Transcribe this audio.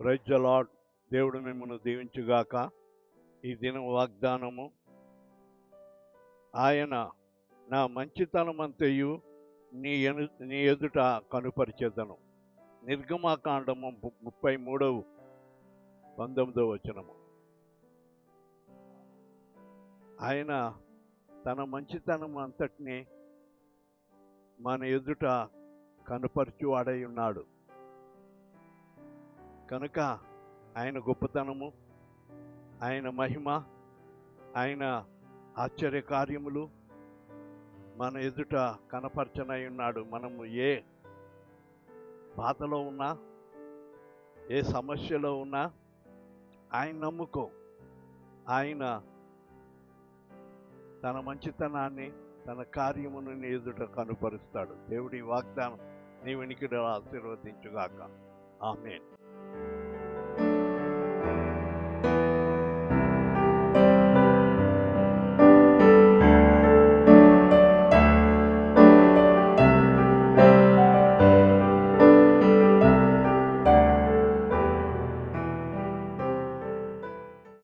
Praise the lord. దేవుడు మిమ్మల్ని దీవించుగాక. ఈ దిన వాగ్దానము, ఆయన నా మంచితనమంతయు నీ ఎదుట కనుపరిచెదను. నిర్గమాకాండము 33:19. ఆయన తన మంచితనం అంతటినీ మన ఎదుట కనుపరచువాడై ఉన్నాడు. కనుక ఆయన గొప్పతనము, ఆయన మహిమ, ఆయన ఆశ్చర్యకార్యములు మన ఎదుట కనపరచనై ఉన్నాడు. మనము ఏ బాధలో ఉన్నా, ఏ సమస్యలో ఉన్నా ఆయన నమ్ముకో. ఆయన తన మంచితనాన్ని, తన కార్యమును నీ ఎదుట కనుపరుస్తాడు. దేవుడి వాగ్దానం నీ వెనుకలో ఆశీర్వదించుగాక. ఆమేన్.